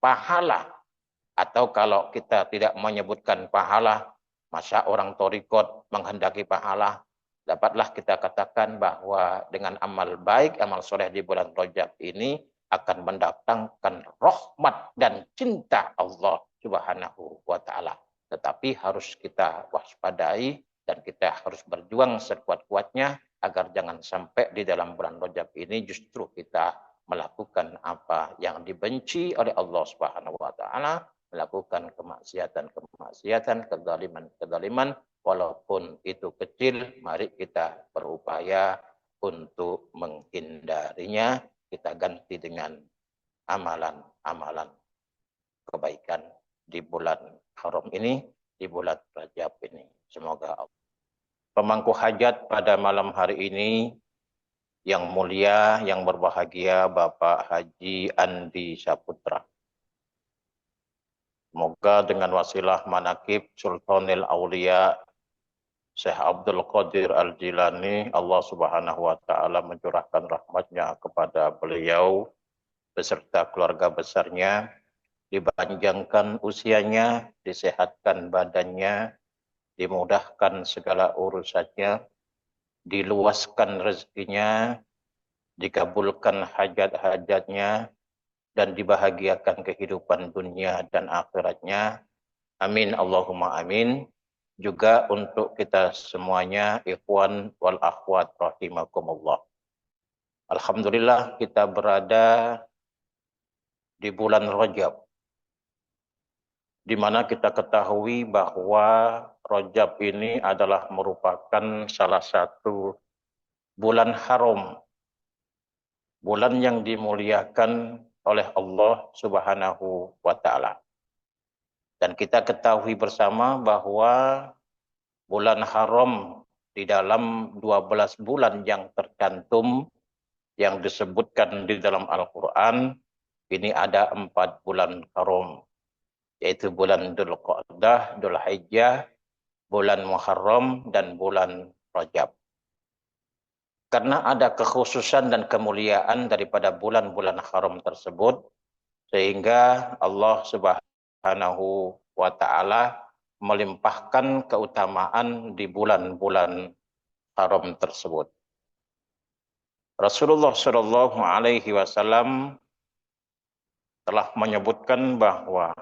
pahala. Atau kalau kita tidak menyebutkan pahala, masa orang torikot menghendaki pahala, dapatlah kita katakan bahwa dengan amal baik, amal soleh di bulan Rajab ini akan mendatangkan rahmat dan cinta Allah Subhanahu wa Ta'ala. Tetapi harus kita waspadai dan kita harus berjuang sekuat-kuatnya agar jangan sampai di dalam bulan Rajab ini justru kita melakukan apa yang dibenci oleh Allah Subhanahu wa Ta'ala, melakukan kemaksiatan, kezaliman, walaupun itu kecil, mari kita berupaya untuk menghindarinya. Kita ganti dengan amalan-amalan kebaikan di bulan haram ini, di bulan Rajab ini. Semoga Allah. Pemangku hajat pada malam hari ini yang mulia, yang berbahagia, Bapak Haji Andi Saputra. Semoga dengan wasilah manakib Sultanil Aulia Syekh Abdul Qadir Al-Jilani, Allah Subhanahu wa Ta'ala mencurahkan rahmatnya kepada beliau beserta keluarga besarnya, dipanjangkan usianya, disehatkan badannya, dimudahkan segala urusannya, diluaskan rezekinya, dikabulkan hajat-hajatnya, dan dibahagiakan kehidupan dunia dan akhiratnya. Amin, Allahumma amin. Juga untuk kita semuanya, ikhwan wal akhwat rahimakumullah. Alhamdulillah kita berada di bulan Rajab, di mana kita ketahui bahwa Rajab ini adalah merupakan salah satu bulan haram, bulan yang dimuliakan oleh Allah Subhanahu wa Ta'ala. Dan kita ketahui bersama bahwa bulan haram di dalam 12 bulan yang tercantum, yang disebutkan di dalam Al-Quran, ini ada 4 bulan haram, yaitu bulan Dzulqa'dah, Dzulhijjah, bulan Muharram, dan bulan Rajab. Karena ada kekhususan dan kemuliaan daripada bulan-bulan haram tersebut, sehingga Allah Subhanahu wa Ta'ala melimpahkan keutamaan di bulan-bulan haram tersebut. Rasulullah Shallallahu Alaihi Wasallam telah menyebutkan bahwa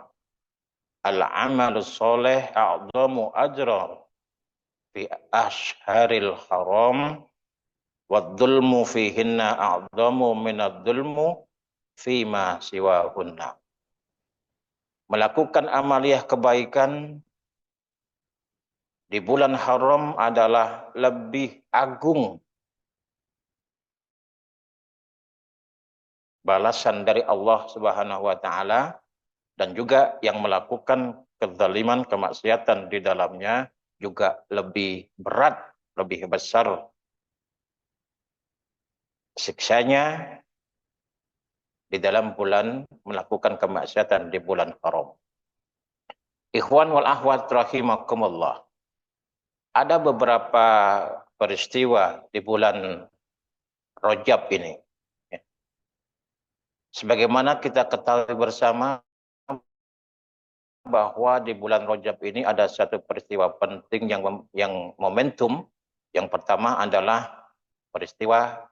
al-amal soleh a'zamu ajra fi ashharil haram wad-dhulmu fihinna a'zamu minad-dhulmu fima siwahunna. Melakukan amaliyah kebaikan di bulan haram adalah lebih agung balasan dari Allah Subhanahu wa Ta'ala, dan juga yang melakukan kezaliman, kemaksiatan di dalamnya juga lebih berat, lebih besar siksanya di dalam bulan melakukan kemaksiatan di bulan haram. Ikhwan wal akhwat rahimakumullah. Ada beberapa peristiwa di bulan Rajab ini. Sebagaimana kita ketahui bersama bahwa di bulan Rajab ini ada satu peristiwa penting yang momentum. Yang pertama adalah peristiwa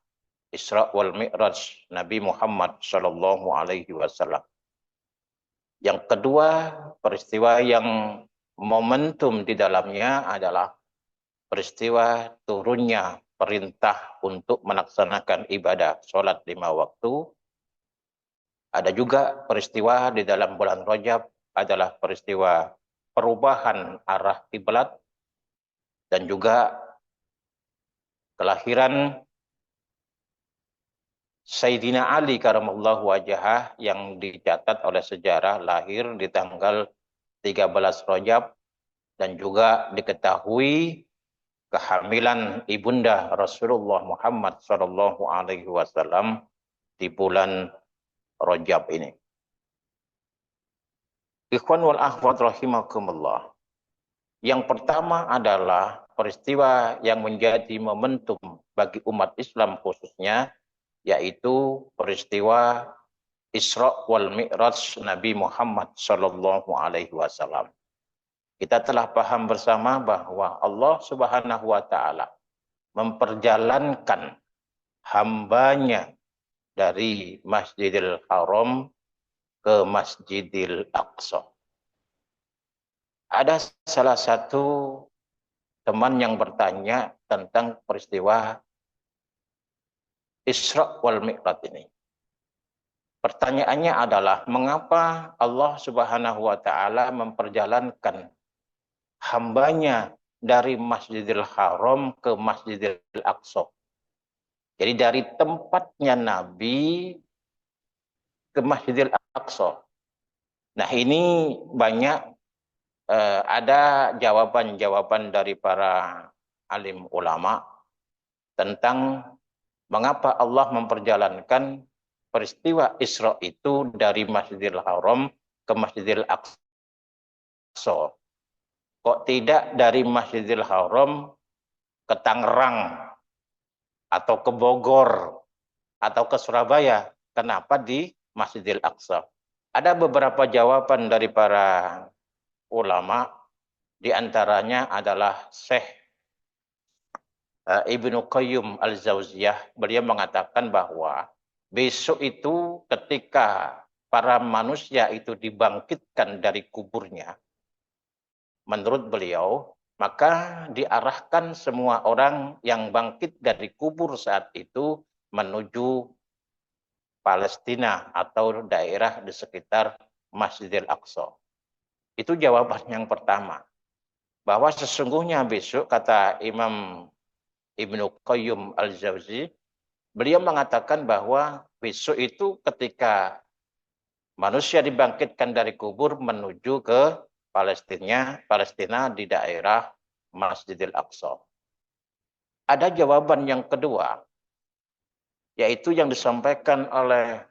Isra wal Mi'raj Nabi Muhammad sallallahu alaihi wasallam. Yang kedua, peristiwa yang momentum di dalamnya adalah peristiwa turunnya perintah untuk melaksanakan ibadah sholat 5 waktu. Ada juga peristiwa di dalam bulan Rajab adalah peristiwa perubahan arah kiblat dan juga kelahiran Sayyidina Ali karamallahu wajhah yang dicatat oleh sejarah lahir di tanggal 13 Rajab, dan juga diketahui kehamilan ibunda Rasulullah Muhammad sallallahu alaihi wasallam di bulan Rajab ini. Ikhwan wal akhwat rahimakumullah. Yang pertama adalah peristiwa yang menjadi momentum bagi umat Islam khususnya, yaitu peristiwa Isra wal Mi'raj Nabi Muhammad sallallahu alaihi wasallam. Kita telah paham bersama bahwa Allah Subhanahu wa taala memperjalankan hambanya dari Masjidil Haram ke Masjidil Aqsa. Ada salah satu teman yang bertanya tentang peristiwa Isra wal Mi'raj ini. Pertanyaannya adalah, mengapa Allah Subhanahu wa taala memperjalankan hambanya dari Masjidil Haram ke Masjidil Aqsa? Jadi dari tempatnya Nabi ke Masjidil Aqsa. Nah, ini banyak ada jawaban-jawaban dari para alim ulama tentang mengapa Allah memperjalankan peristiwa Isra itu dari Masjidil Haram ke Masjidil Aqsa. Kok tidak dari Masjidil Haram ke Tangerang atau ke Bogor atau ke Surabaya? Kenapa di Masjidil Aqsa? Ada beberapa jawaban dari para ulama, di antaranya adalah Syekh Ibnu Qayyim Al-Jauziyah. Beliau mengatakan bahwa besok itu ketika para manusia itu dibangkitkan dari kuburnya, menurut beliau, maka diarahkan semua orang yang bangkit dari kubur saat itu menuju Palestina atau daerah di sekitar Masjidil Aqsa. Itu jawaban yang pertama. Bahwa sesungguhnya besok, kata Imam Ibnu Qayyim Al-Jauzi, beliau mengatakan bahwa besok itu ketika manusia dibangkitkan dari kubur menuju ke Palestina di daerah Masjidil Aqsa. Ada jawaban yang kedua, yaitu yang disampaikan oleh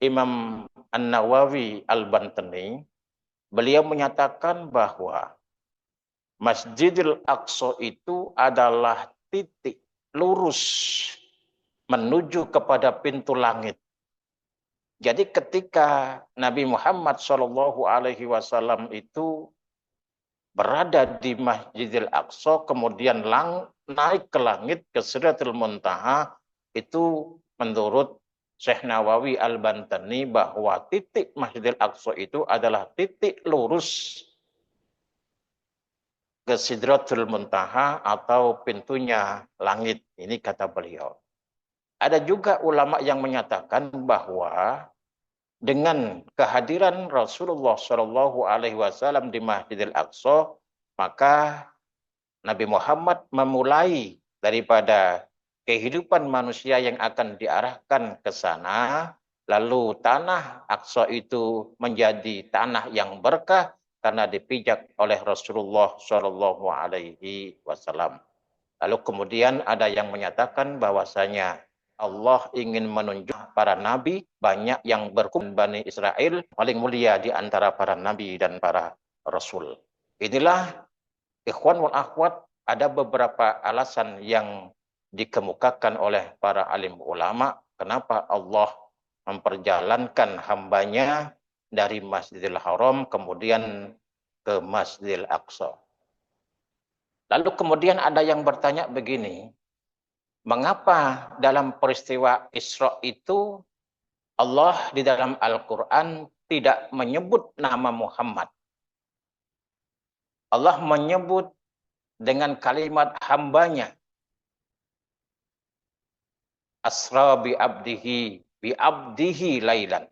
Imam An-Nawawi Al-Bantani. Beliau menyatakan bahwa Masjidil Aqsa itu adalah titik lurus menuju kepada pintu langit. Jadi ketika Nabi Muhammad SAW itu berada di Masjidil Aqsa, kemudian naik ke langit ke Sidratul Muntaha, itu menurut Syekh Nawawi Al-Bantani bahwa titik Masjidil Aqsa itu adalah titik lurus ke Sidratul Muntaha atau pintunya langit. Ini kata beliau. Ada juga ulama yang menyatakan bahwa dengan kehadiran Rasulullah SAW di Masjidil Aqsa, maka Nabi Muhammad memulai daripada kehidupan manusia yang akan diarahkan ke sana, lalu tanah Aqsa itu menjadi tanah yang berkah karena dipijak oleh Rasulullah SAW. Lalu kemudian ada yang menyatakan bahwasanya Allah ingin menunjuk para nabi, banyak yang berkumpul Bani Israel, paling mulia di antara para nabi dan para rasul. Inilah, ikhwan wal akhwat, ada beberapa alasan yang dikemukakan oleh para alim ulama kenapa Allah memperjalankan hambanya dari Masjidil Haram kemudian ke Masjidil Aqsa. Lalu kemudian ada yang bertanya begini, mengapa dalam peristiwa Isra itu Allah di dalam Al-Quran tidak menyebut nama Muhammad? Allah menyebut dengan kalimat hambanya. Asra bi abdihi lailan.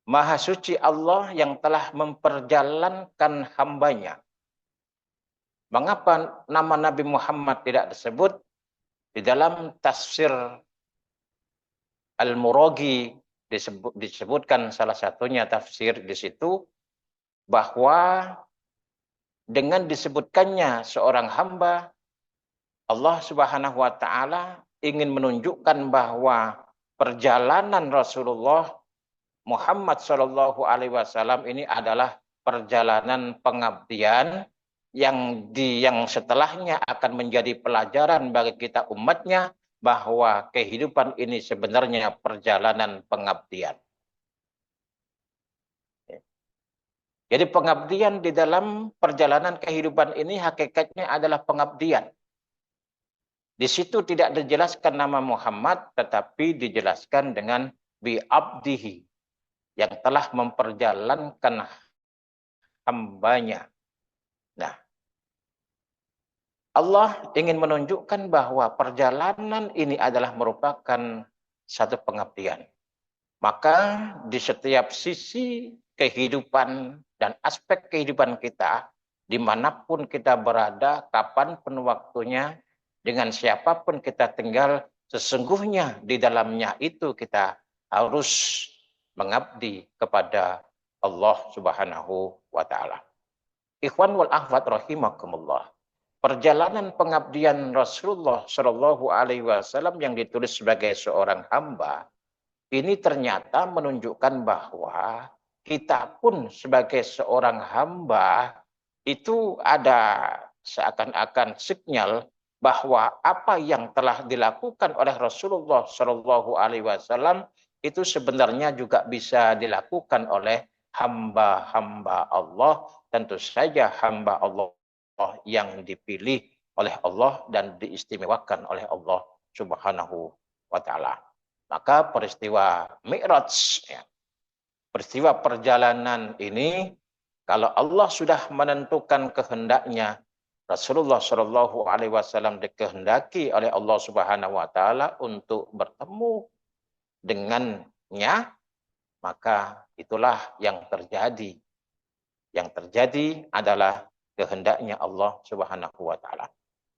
Maha suci Allah yang telah memperjalankan hambanya. Mengapa nama Nabi Muhammad tidak disebut? Di dalam tafsir Al-Muraghi disebutkan salah satunya tafsir di situ bahwa dengan disebutkannya seorang hamba, Allah Subhanahu wa taala ingin menunjukkan bahwa perjalanan Rasulullah Muhammad SAW ini adalah perjalanan pengabdian yang setelahnya akan menjadi pelajaran bagi kita umatnya bahwa kehidupan ini sebenarnya perjalanan pengabdian. Jadi pengabdian di dalam perjalanan kehidupan ini hakikatnya adalah pengabdian. Di situ tidak dijelaskan nama Muhammad, tetapi dijelaskan dengan bi'abdihi, yang telah memperjalankan hambanya. Nah, Allah ingin menunjukkan bahwa perjalanan ini adalah merupakan satu pengabdian. Maka di setiap sisi kehidupan dan aspek kehidupan kita, dimanapun kita berada, kapanpun waktunya, dengan siapapun kita tinggal, sesungguhnya di dalamnya itu kita harus mengabdi kepada Allah Subhanahu wa Ta'ala. Ikhwan wal akhwat rahimakumullah. Perjalanan pengabdian Rasulullah Shallallahu Alaihi Wasallam yang ditulis sebagai seorang hamba ini ternyata menunjukkan bahwa kita pun sebagai seorang hamba itu ada seakan-akan sinyal bahwa apa yang telah dilakukan oleh Rasulullah Shallallahu Alaihi Wasallam itu sebenarnya juga bisa dilakukan oleh hamba-hamba Allah, tentu saja hamba Allah yang dipilih oleh Allah dan diistimewakan oleh Allah Subhanahu wa Ta'ala. Maka peristiwa Mi'raj, ya, peristiwa perjalanan ini, kalau Allah sudah menentukan kehendaknya, Rasulullah Shallallahu Alaihi Wasallam dikehendaki oleh Allah Subhanahu Wa Taala untuk bertemu dengannya, maka itulah yang terjadi. Yang terjadi adalah kehendaknya Allah Subhanahu Wa Taala.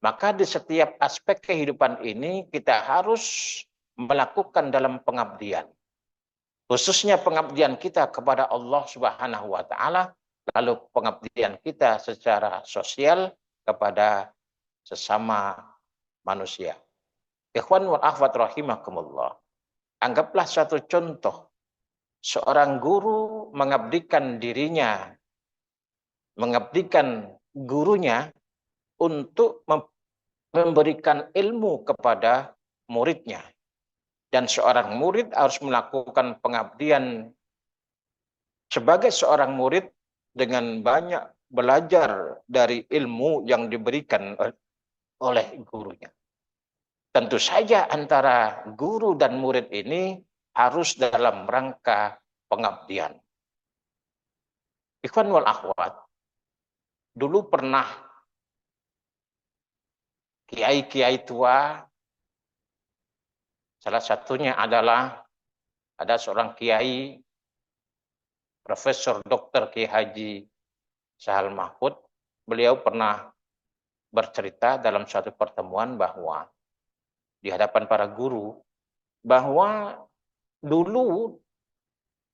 Maka di setiap aspek kehidupan ini kita harus melakukan dalam pengabdian. Khususnya pengabdian kita kepada Allah Subhanahu wa Ta'ala, lalu pengabdian kita secara sosial kepada sesama manusia. Ikhwan wal akhwat rahimakumullah. Anggaplah satu contoh, seorang guru mengabdikan dirinya, mengabdikan gurunya untuk memberikan ilmu kepada muridnya. Dan seorang murid harus melakukan pengabdian sebagai seorang murid dengan banyak belajar dari ilmu yang diberikan oleh gurunya. Tentu saja antara guru dan murid ini harus dalam rangka pengabdian. Ikhwan wal akhwat, dulu pernah kiai-kiai tua, salah satunya adalah ada seorang kiai, Profesor Dr. Kiai Haji Sahal Mahfud. Beliau pernah bercerita dalam suatu pertemuan bahwa di hadapan para guru, bahwa dulu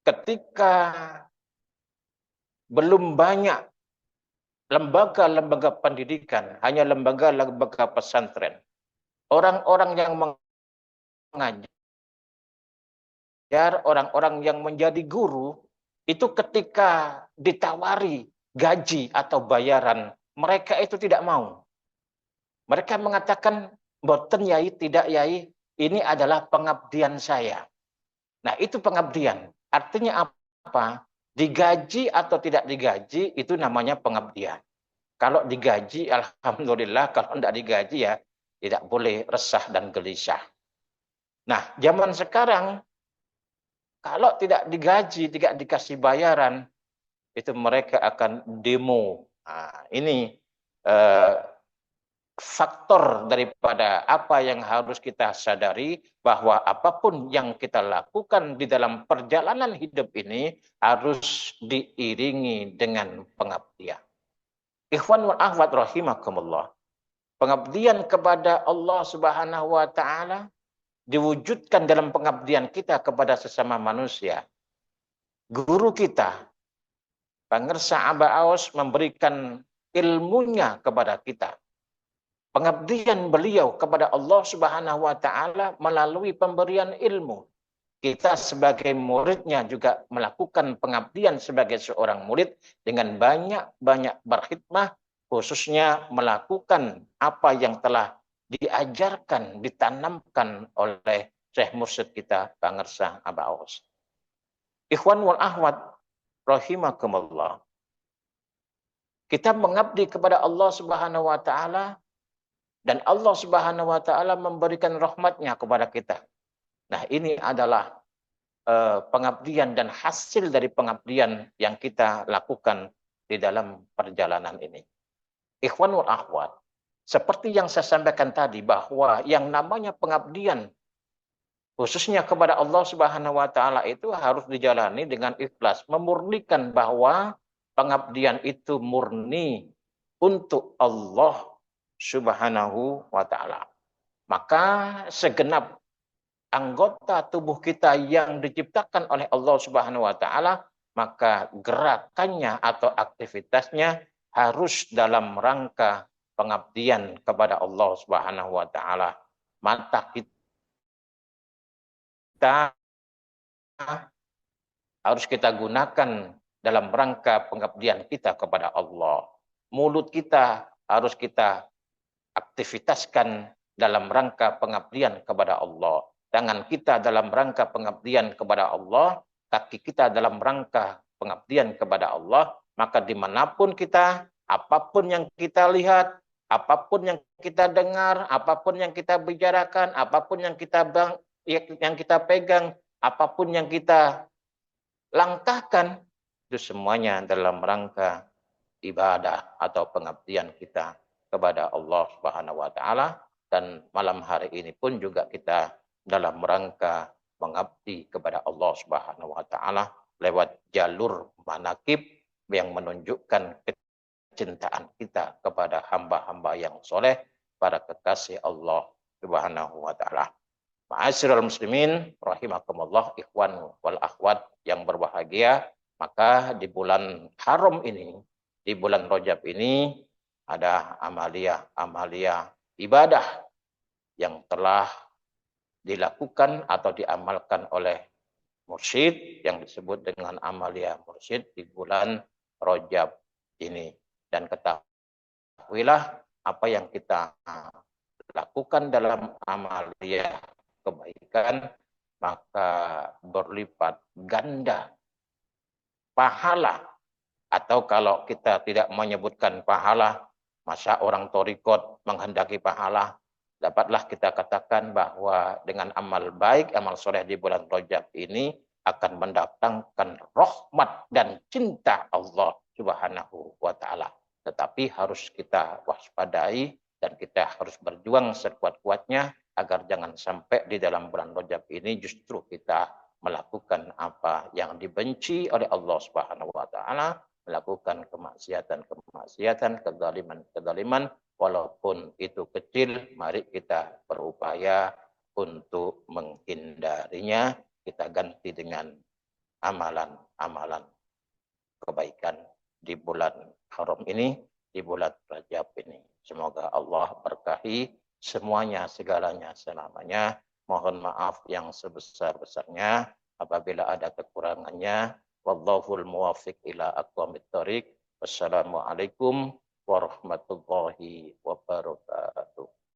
ketika belum banyak lembaga-lembaga pendidikan, hanya lembaga-lembaga pesantren, orang-orang yang mengajar, orang-orang yang menjadi guru, itu ketika ditawari gaji atau bayaran, mereka itu tidak mau. Mereka mengatakan, boten yai, tidak yai, ini adalah pengabdian saya. Nah, itu pengabdian. Artinya apa? Digaji atau tidak digaji, itu namanya pengabdian. Kalau digaji, alhamdulillah. Kalau tidak digaji, ya tidak boleh resah dan gelisah. Nah, zaman sekarang, kalau tidak digaji, tidak dikasih bayaran, itu mereka akan demo. Nah, ini faktor daripada apa yang harus kita sadari, bahwa apapun yang kita lakukan di dalam perjalanan hidup ini harus diiringi dengan pengabdian. Ikhwan wal akhwat rahimakumullah. Pengabdian kepada Allah Subhanahu wa Ta'ala diwujudkan dalam pengabdian kita kepada sesama manusia. Guru kita, Pangersa Aba Aos, memberikan ilmunya kepada kita. Pengabdian beliau kepada Allah Subhanahu wa Ta'ala melalui pemberian ilmu. Kita sebagai muridnya juga melakukan pengabdian sebagai seorang murid dengan banyak-banyak berkhidmah, khususnya melakukan apa yang telah diajarkan, ditanamkan oleh Syekh Mursyid kita, Bang Ngersah Aba Aos. Ikhwan wal ahwat, rahimakumullah. Kita mengabdi kepada Allah Subhanahu wa taala dan Allah Subhanahu wa taala memberikan rahmatnya kepada kita. Nah, ini adalah pengabdian dan hasil dari pengabdian yang kita lakukan di dalam perjalanan ini. Ikhwan wal akhwat, seperti yang saya sampaikan tadi bahwa yang namanya pengabdian khususnya kepada Allah Subhanahu wa taala itu harus dijalani dengan ikhlas, memurnikan bahwa pengabdian itu murni untuk Allah Subhanahu wa taala. Maka segenap anggota tubuh kita yang diciptakan oleh Allah Subhanahu wa taala, maka gerakannya atau aktivitasnya harus dalam rangka pengabdian kepada Allah Subhanahu wa taala. Mata kita harus kita gunakan dalam rangka pengabdian kita kepada Allah. Mulut kita harus kita aktivitaskan dalam rangka pengabdian kepada Allah. Tangan kita dalam rangka pengabdian kepada Allah. Kaki kita dalam rangka pengabdian kepada Allah. Maka dimanapun kita, apapun yang kita lihat, apapun yang kita dengar, apapun yang kita bicarakan, apapun yang kita pegang, apapun yang kita langkahkan, itu semuanya dalam rangka ibadah atau pengabdian kita kepada Allah Subhanahu wa taala. Dan malam hari ini pun juga kita dalam rangka mengabdi kepada Allah Subhanahu wa taala lewat jalur manakib yang menunjukkan kecintaan kita kepada hamba-hamba yang soleh, para kekasih Allah Subhanahu wa taala. Ma'asyiral muslimin rahimakumullah, ikhwan wal akhwat yang berbahagia, maka di bulan haram ini, di bulan Rajab ini ada amalia ibadah yang telah dilakukan atau diamalkan oleh mursyid yang disebut dengan amalia mursyid di bulan Rajab ini. Dan ketahuilah apa yang kita lakukan dalam amalia kebaikan, maka berlipat ganda pahala. Atau kalau kita tidak menyebutkan pahala, masa orang torikot menghendaki pahala, dapatlah kita katakan bahwa dengan amal baik, amal soleh di bulan Rajab ini akan mendatangkan rahmat dan cinta Allah Subhanahu wa taala. Tetapi harus kita waspadai dan kita harus berjuang sekuat-kuatnya agar jangan sampai di dalam bulan Rajab ini justru kita melakukan apa yang dibenci oleh Allah Subhanahu wa taala, melakukan kemaksiatan, kezaliman, walaupun itu kecil, mari kita berupaya untuk menghindarinya. Kita ganti dengan amalan-amalan kebaikan di bulan haram ini, di bulan Rajab ini. Semoga Allah berkahi semuanya, segalanya, selamanya. Mohon maaf yang sebesar-besarnya apabila ada kekurangannya. Wallahul muwafiq ila aqwamit thoriq. Wassalamualaikum warahmatullahi wabarakatuh.